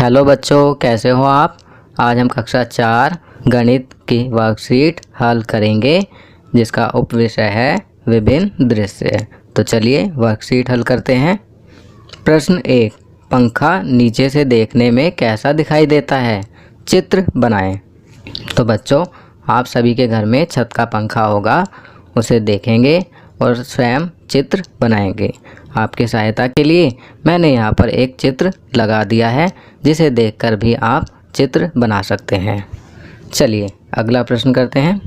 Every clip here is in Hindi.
हेलो बच्चों, कैसे हो आप। आज हम कक्षा 4 गणित की वर्कशीट हल करेंगे जिसका उपविषय है विभिन्न दृश्य। तो चलिए वर्कशीट हल करते हैं। प्रश्न 1, पंखा नीचे से देखने में कैसा दिखाई देता है, चित्र बनाएं। तो बच्चों, आप सभी के घर में छत का पंखा होगा, उसे देखेंगे और स्वयं चित्र बनाएंगे। आपकी सहायता के लिए मैंने यहाँ पर एक चित्र लगा दिया है जिसे देखकर भी आप चित्र बना सकते हैं। चलिए अगला प्रश्न करते हैं।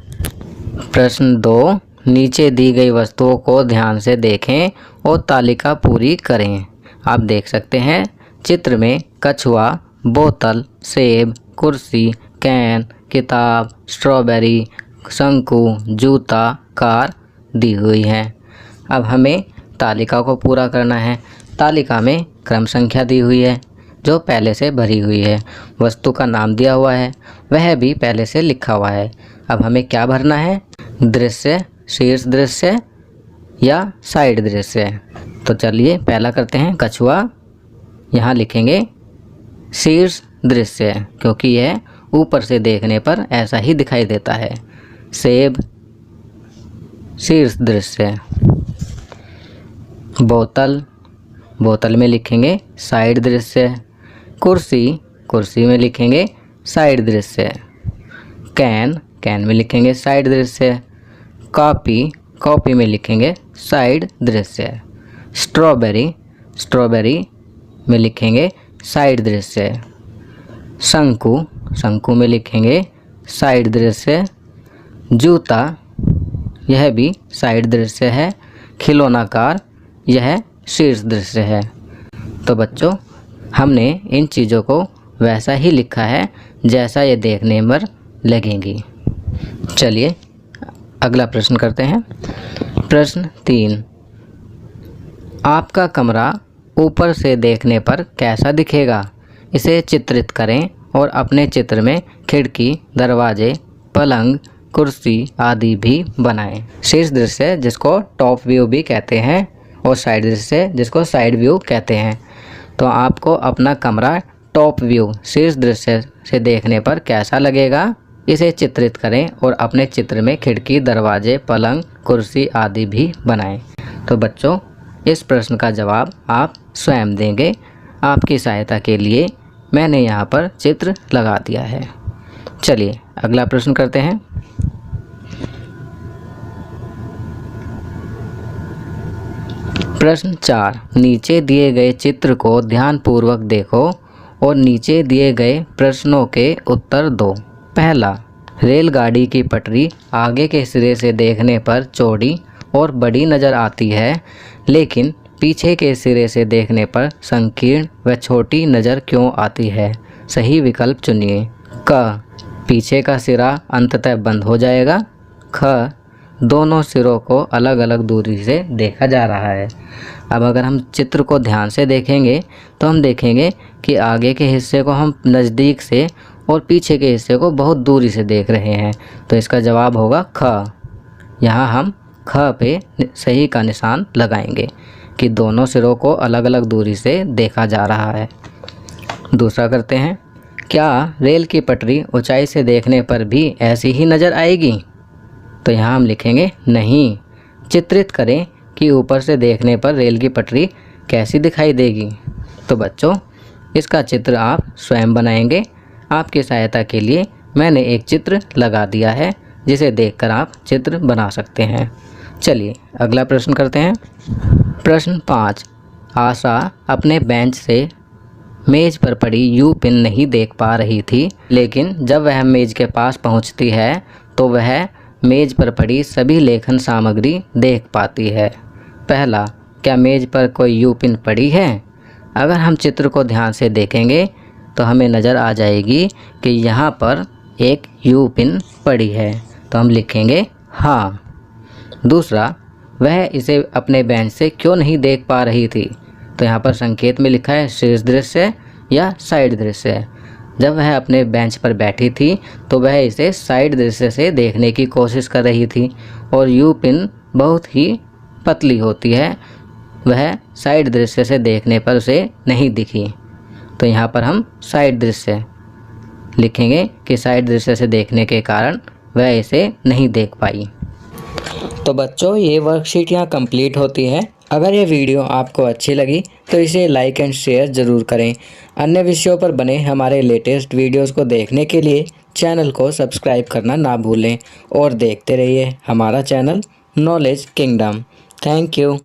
प्रश्न 2, नीचे दी गई वस्तुओं को ध्यान से देखें और तालिका पूरी करें। आप देख सकते हैं चित्र में कछुआ, बोतल, सेब, कुर्सी, कैन, किताब, स्ट्रॉबेरी, शंकु, जूता, कार दी हुई है। अब हमें तालिका को पूरा करना है। तालिका में क्रम संख्या दी हुई है जो पहले से भरी हुई है। वस्तु का नाम दिया हुआ है, वह भी पहले से लिखा हुआ है। अब हमें क्या भरना है, दृश्य, शीर्ष दृश्य या साइड दृश्य। तो चलिए पहला करते हैं कछुआ। यहाँ लिखेंगे शीर्ष दृश्य क्योंकि यह ऊपर से देखने पर ऐसा ही दिखाई देता है। सेब, शीर्ष दृश्य। बोतल, बोतल में लिखेंगे साइड दृश्य। कुर्सी, कुर्सी में लिखेंगे साइड दृश्य। कैन, कैन में लिखेंगे साइड दृश्य। कॉपी, कॉपी में लिखेंगे साइड दृश्य। स्ट्रॉबेरी, स्ट्रॉबेरी में लिखेंगे साइड दृश्य। शंकु, शंकु में लिखेंगे साइड दृश्य। जूता, यह भी साइड दृश्य है। खिलौना कार, यह शीर्ष दृश्य है। तो बच्चों, हमने इन चीज़ों को वैसा ही लिखा है जैसा ये देखने पर लगेंगी। चलिए अगला प्रश्न करते हैं। प्रश्न 3, आपका कमरा ऊपर से देखने पर कैसा दिखेगा, इसे चित्रित करें और अपने चित्र में खिड़की, दरवाजे, पलंग, कुर्सी आदि भी बनाएं। शीर्ष दृश्य जिसको टॉप व्यू भी कहते हैं और साइड दृश्य जिसको साइड व्यू कहते हैं। तो आपको अपना कमरा टॉप व्यू, शीर्ष दृश्य से देखने पर कैसा लगेगा, इसे चित्रित करें और अपने चित्र में खिड़की, दरवाजे, पलंग, कुर्सी आदि भी बनाएं। तो बच्चों, इस प्रश्न का जवाब आप स्वयं देंगे। आपकी सहायता के लिए मैंने यहाँ पर चित्र लगा दिया है। चलिए अगला प्रश्न करते हैं। प्रश्न 4, नीचे दिए गए चित्र को ध्यानपूर्वक देखो और नीचे दिए गए प्रश्नों के उत्तर दो। पहला, रेलगाड़ी की पटरी आगे के सिरे से देखने पर चौड़ी और बड़ी नज़र आती है, लेकिन पीछे के सिरे से देखने पर संकीर्ण व छोटी नज़र क्यों आती है। सही विकल्प चुनिए। क, पीछे का सिरा अंततः बंद हो जाएगा। ख, दोनों सिरों को अलग अलग दूरी से देखा जा रहा है। अब अगर हम चित्र को ध्यान से देखेंगे तो हम देखेंगे कि आगे के हिस्से को हम नज़दीक से और पीछे के हिस्से को बहुत दूरी से देख रहे हैं। तो इसका जवाब होगा ख। यहाँ हम ख पे सही का निशान लगाएंगे कि दोनों सिरों को अलग अलग दूरी से देखा जा रहा है। दूसरा करते हैं, क्या रेल की पटरी ऊंचाई से देखने पर भी ऐसी ही नज़र आएगी। तो यहाँ हम लिखेंगे नहीं। चित्रित करें कि ऊपर से देखने पर रेल की पटरी कैसी दिखाई देगी। तो बच्चों, इसका चित्र आप स्वयं बनाएंगे। आपकी सहायता के लिए मैंने एक चित्र लगा दिया है जिसे देखकर आप चित्र बना सकते हैं। चलिए अगला प्रश्न करते हैं। प्रश्न 5, आशा अपने बेंच से मेज़ पर पड़ी यू पिन नहीं देख पा रही थी, लेकिन जब वह मेज़ के पास पहुंचती है तो वह मेज़ पर पड़ी सभी लेखन सामग्री देख पाती है। पहला, क्या मेज़ पर कोई यू पिन पड़ी है। अगर हम चित्र को ध्यान से देखेंगे तो हमें नज़र आ जाएगी कि यहाँ पर एक यू पिन पड़ी है। तो हम लिखेंगे हाँ। दूसरा, वह इसे अपने बेंच से क्यों नहीं देख पा रही थी। तो यहाँ पर संकेत में लिखा है शीर्ष दृश्य या साइड दृश्य। जब वह अपने बेंच पर बैठी थी तो वह इसे साइड दृश्य से देखने की कोशिश कर रही थी और यू पिन बहुत ही पतली होती है, वह साइड दृश्य से देखने पर उसे नहीं दिखी। तो यहाँ पर हम साइड दृश्य लिखेंगे कि साइड दृश्य से देखने के कारण वह इसे नहीं देख पाई। तो बच्चों, ये वर्कशीट यहाँ कंप्लीट होती है। अगर ये वीडियो आपको अच्छी लगी तो इसे लाइक एंड शेयर ज़रूर करें। अन्य विषयों पर बने हमारे लेटेस्ट वीडियोस को देखने के लिए चैनल को सब्सक्राइब करना ना भूलें और देखते रहिए हमारा channel knowledge kingdom. Thank you.